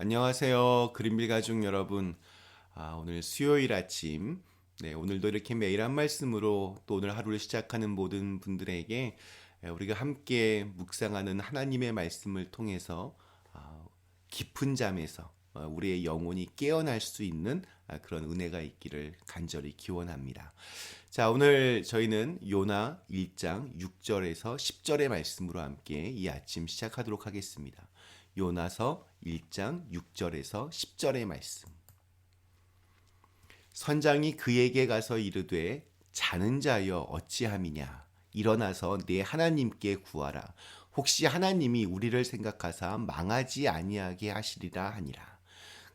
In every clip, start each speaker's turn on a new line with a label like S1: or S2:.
S1: 안녕하세요. 그린빌 가족 여러분. 오늘 수요일 아침, 오늘도 이렇게 매일 한 말씀으로 또 오늘 하루를 시작하는 모든 분들에게 우리가 함께 묵상하는 하나님의 말씀을 통해서 깊은 잠에서 우리의 영혼이 깨어날 수 있는 그런 은혜가 있기를 간절히 기원합니다. 자, 오늘 저희는 요나 1장 6절에서 10절의 말씀으로 함께 이 아침 시작하도록 하겠습니다. 요나서 1장 6절에서 10절의 말씀. 선장이 그에게 가서 이르되 자는 자여 어찌함이냐 일어나서 내 하나님께 구하라. 혹시 하나님이 우리를 생각하사 망하지 아니하게 하시리라 하니라.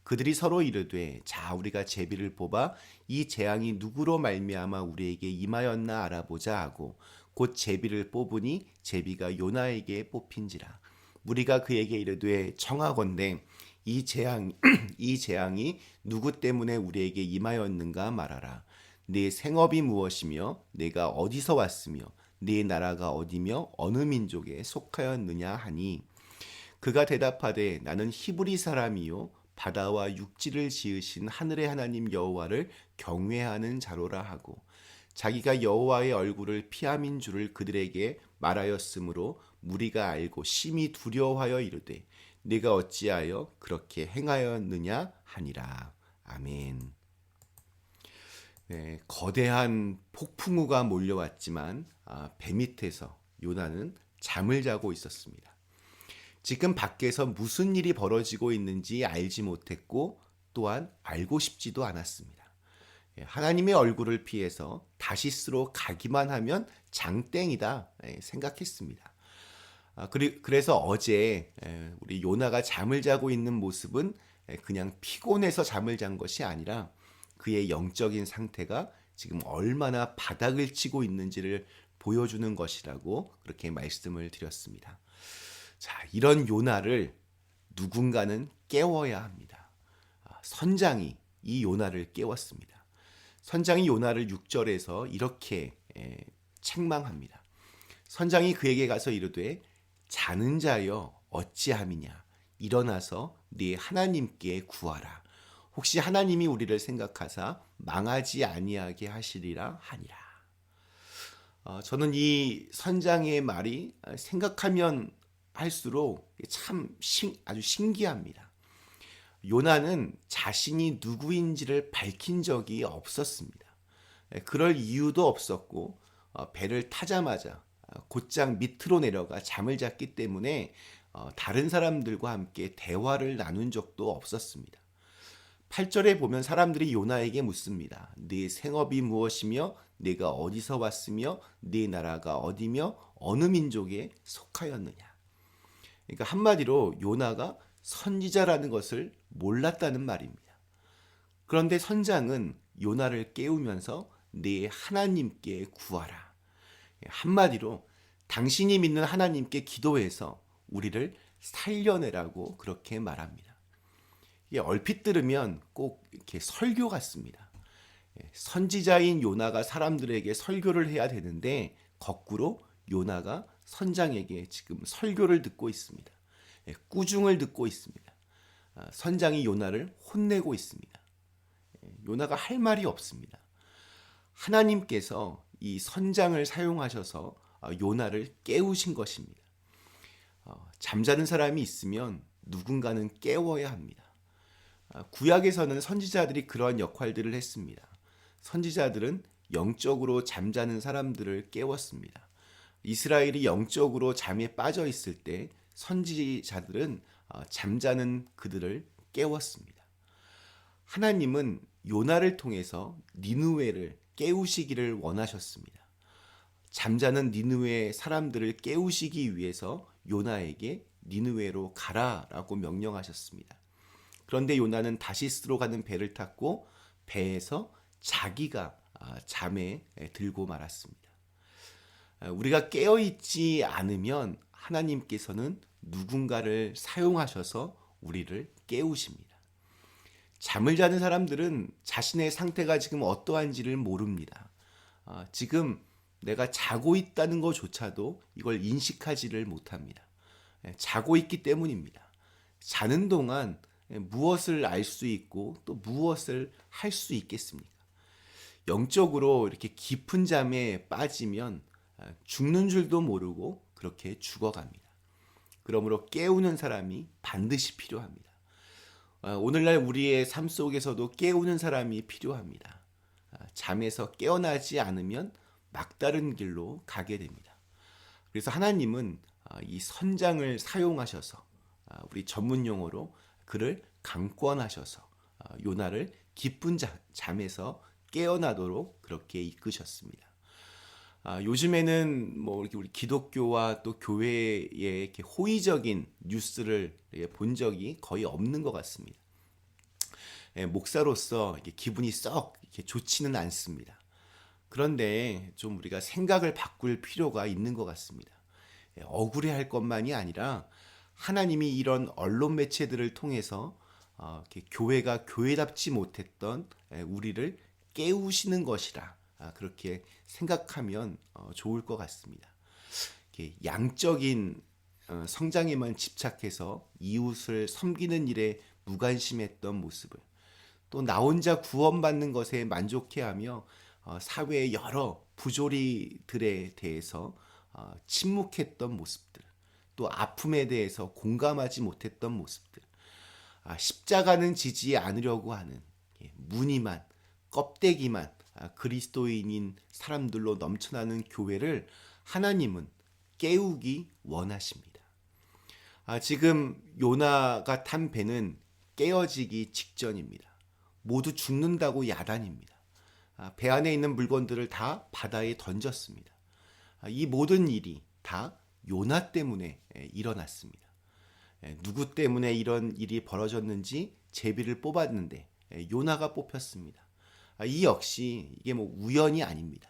S1: 그들이 서로 이르되 자 우리가 제비를 뽑아 이 재앙이 누구로 말미암아 우리에게 임하였나 알아보자 하고 곧 제비를 뽑으니 제비가 요나에게 뽑힌지라. 우리가 그에게 이르되 청하건대 이 재앙이 누구 때문에 우리에게 임하였는가 말하라. 네 생업이 무엇이며 내가 어디서 왔으며 네 나라가 어디며 어느 민족에 속하였느냐 하니 그가 대답하되 나는 히브리 사람이요 바다와 육지를 지으신 하늘의 하나님 여호와를 경외하는 자로라 하고 자기가 여호와의 얼굴을 피함인 줄을 그들에게 말하였으므로 무리가 알고 심히 두려워하여 이르되 네가 어찌하여 그렇게 행하였느냐 하니라. 아멘. 네, 거대한 폭풍우가 몰려왔지만 배 밑에서 요나는 잠을 자고 있었습니다. 지금 밖에서 무슨 일이 벌어지고 있는지 알지 못했고 또한 알고 싶지도 않았습니다. 하나님의 얼굴을 피해서 다시스로 가기만 하면 장땡이다 생각했습니다. 그래서 어제 우리 요나가 잠을 자고 있는 모습은 그냥 피곤해서 잠을 잔 것이 아니라 그의 영적인 상태가 지금 얼마나 바닥을 치고 있는지를 보여주는 것이라고 그렇게 말씀을 드렸습니다. 자, 이런 요나를 누군가는 깨워야 합니다. 선장이 이 요나를 깨웠습니다. 선장이 요나를 6절에서 이렇게 책망합니다. 선장이 그에게 가서 이르되 자는 자여 어찌함이냐 일어나서 네 하나님께 구하라. 혹시 하나님이 우리를 생각하사 망하지 아니하게 하시리라 하니라. 저는 이 선장의 말이 생각하면 할수록 참 아주 신기합니다. 요나는 자신이 누구인지를 밝힌 적이 없었습니다. 그럴 이유도 없었고 배를 타자마자 곧장 밑으로 내려가 잠을 잤기 때문에 다른 사람들과 함께 대화를 나눈 적도 없었습니다. 8절에 보면 사람들이 요나에게 묻습니다. 네 생업이 무엇이며 네가 어디서 왔으며 네 나라가 어디며 어느 민족에 속하였느냐. 그러니까 한마디로 요나가 선지자라는 것을 몰랐다는 말입니다. 그런데 선장은 요나를 깨우면서 네 하나님께 구하라. 한마디로 당신이 믿는 하나님께 기도해서 우리를 살려내라고 그렇게 말합니다. 이게 얼핏 들으면 꼭 이렇게 설교 같습니다. 선지자인 요나가 사람들에게 설교를 해야 되는데 거꾸로 요나가 선장에게 지금 설교를 듣고 있습니다. 꾸중을 듣고 있습니다. 선장이 요나를 혼내고 있습니다. 요나가 할 말이 없습니다. 하나님께서 이 선장을 사용하셔서 요나를 깨우신 것입니다. 잠자는 사람이 있으면 누군가는 깨워야 합니다. 구약에서는 선지자들이 그러한 역할들을 했습니다. 선지자들은 영적으로 잠자는 사람들을 깨웠습니다. 이스라엘이 영적으로 잠에 빠져 있을 때 선지자들은 잠자는 그들을 깨웠습니다. 하나님은 요나를 통해서 니느웨를 깨우시기를 원하셨습니다. 잠자는 니느웨 사람들을 깨우시기 위해서 요나에게 니느웨로 가라라고 명령하셨습니다. 그런데 요나는 다시스로 가는 배를 탔고 배에서 자기가 잠에 들고 말았습니다. 우리가 깨어있지 않으면 하나님께서는 누군가를 사용하셔서 우리를 깨우십니다. 잠을 자는 사람들은 자신의 상태가 지금 어떠한지를 모릅니다. 지금 내가 자고 있다는 것조차도 이걸 인식하지를 못합니다. 자고 있기 때문입니다. 자는 동안 무엇을 알 수 있고 또 무엇을 할 수 있겠습니까? 영적으로 이렇게 깊은 잠에 빠지면 죽는 줄도 모르고 그렇게 죽어갑니다. 그러므로 깨우는 사람이 반드시 필요합니다. 오늘날 우리의 삶 속에서도 깨우는 사람이 필요합니다. 잠에서 깨어나지 않으면 막다른 길로 가게 됩니다. 그래서 하나님은 이 선장을 사용하셔서 우리 전문 용어로 그를 강권하셔서 요나를 깊은 잠에서 깨어나도록 그렇게 이끄셨습니다. 요즘에는 뭐 이렇게 우리 기독교와 또 교회의 이렇게 호의적인 뉴스를 본 적이 거의 없는 것 같습니다. 목사로서 이렇게 기분이 썩 이렇게 좋지는 않습니다. 그런데 좀 우리가 생각을 바꿀 필요가 있는 것 같습니다. 억울해할 것만이 아니라 하나님이 이런 언론 매체들을 통해서 이렇게 교회가 교회답지 못했던 우리를 깨우시는 것이라 그렇게 생각하면 좋을 것 같습니다. 이렇게 양적인 성장에만 집착해서 이웃을 섬기는 일에 무관심했던 모습을 또 나 혼자 구원받는 것에 만족해하며 사회의 여러 부조리들에 대해서 침묵했던 모습들 또 아픔에 대해서 공감하지 못했던 모습들 십자가는 지지 않으려고 하는 무늬만 껍데기만 그리스도인인 사람들로 넘쳐나는 교회를 하나님은 깨우기 원하십니다. 지금 요나가 탄 배는 깨어지기 직전입니다. 모두 죽는다고 야단입니다. 배 안에 있는 물건들을 다 바다에 던졌습니다. 이 모든 일이 다 요나 때문에 일어났습니다. 누구 때문에 이런 일이 벌어졌는지 제비를 뽑았는데 요나가 뽑혔습니다. 이 역시 이게 뭐 우연이 아닙니다.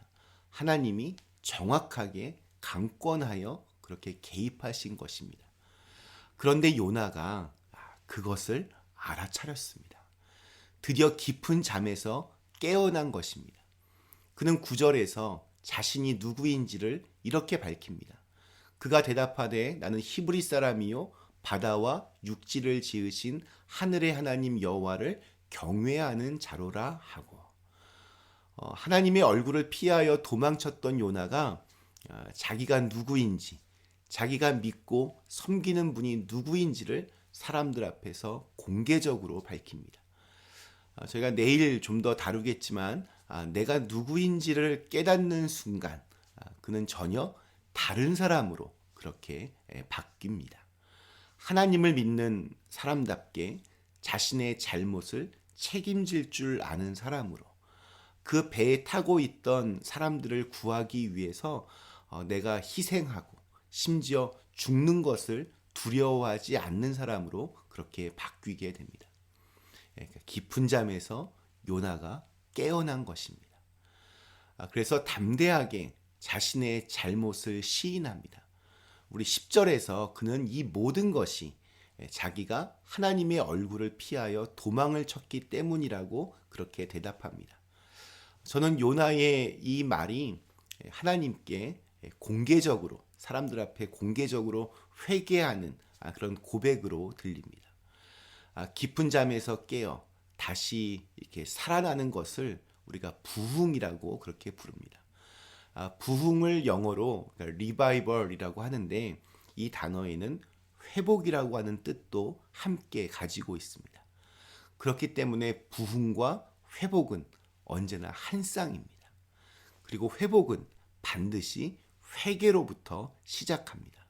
S1: 하나님이 정확하게 강권하여 그렇게 개입하신 것입니다. 그런데 요나가 그것을 알아차렸습니다. 드디어 깊은 잠에서 깨어난 것입니다. 그는 9절에서 자신이 누구인지를 이렇게 밝힙니다. 그가 대답하되 나는 히브리 사람이요 바다와 육지를 지으신 하늘의 하나님 여호와를 경외하는 자로라 하고 하나님의 얼굴을 피하여 도망쳤던 요나가 자기가 누구인지 자기가 믿고 섬기는 분이 누구인지를 사람들 앞에서 공개적으로 밝힙니다. 저희가 내일 좀 더 다루겠지만 내가 누구인지를 깨닫는 순간 그는 전혀 다른 사람으로 그렇게 바뀝니다. 하나님을 믿는 사람답게 자신의 잘못을 책임질 줄 아는 사람으로 그 배에 타고 있던 사람들을 구하기 위해서 내가 희생하고 심지어 죽는 것을 두려워하지 않는 사람으로 그렇게 바뀌게 됩니다. 깊은 잠에서 요나가 깨어난 것입니다. 그래서 담대하게 자신의 잘못을 시인합니다. 우리 10절에서 그는 이 모든 것이 자기가 하나님의 얼굴을 피하여 도망을 쳤기 때문이라고 그렇게 대답합니다. 저는 요나의 이 말이 하나님께 공개적으로 사람들 앞에 공개적으로 회개하는 그런 고백으로 들립니다. 깊은 잠에서 깨어 다시 이렇게 살아나는 것을 우리가 부흥이라고 그렇게 부릅니다. 부흥을 영어로 리바이벌이라고 하는데 이 단어에는 회복이라고 하는 뜻도 함께 가지고 있습니다. 그렇기 때문에 부흥과 회복은 언제나 한 쌍입니다. 그리고 회복은 반드시 회개로부터 시작합니다.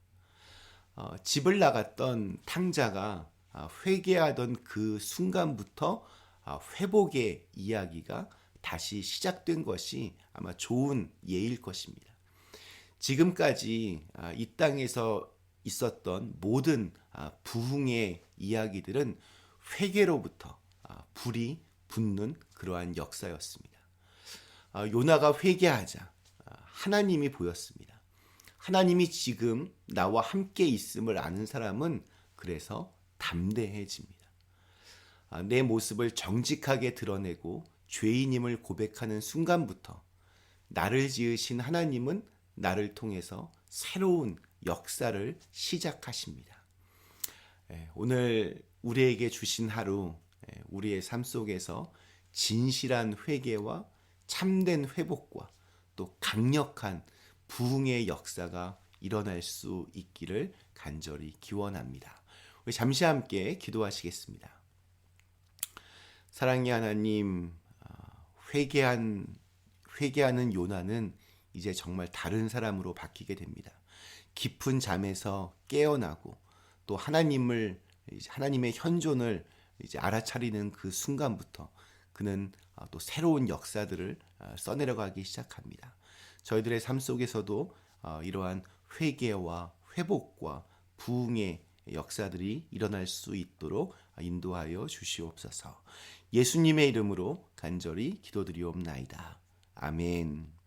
S1: 집을 나갔던 탕자가 회개하던 그 순간부터 회복의 이야기가 다시 시작된 것이 아마 좋은 예일 것입니다. 지금까지 이 땅에서 있었던 모든 부흥의 이야기들은 회개로부터 불이 붙는 그러한 역사였습니다. 요나가 회개하자 하나님이 보였습니다. 하나님이 지금 나와 함께 있음을 아는 사람은 그래서 담대해집니다. 내 모습을 정직하게 드러내고 죄인임을 고백하는 순간부터 나를 지으신 하나님은 나를 통해서 새로운 역사를 시작하십니다. 오늘 우리에게 주신 하루, 우리의 삶 속에서 진실한 회개와 참된 회복과 또 강력한 부흥의 역사가 일어날 수 있기를 간절히 기원합니다. 우리 잠시 함께 기도하시겠습니다. 사랑의 하나님, 회개하는 요나는 이제 정말 다른 사람으로 바뀌게 됩니다. 깊은 잠에서 깨어나고 또 하나님의 현존을 이제 알아차리는 그 순간부터 그는 또 새로운 역사들을 써내려가기 시작합니다. 저희들의 삶 속에서도 이러한 회개와 회복과 부흥의 역사들이 일어날 수 있도록 인도하여 주시옵소서. 예수님의 이름으로 간절히 기도드리옵나이다. 아멘.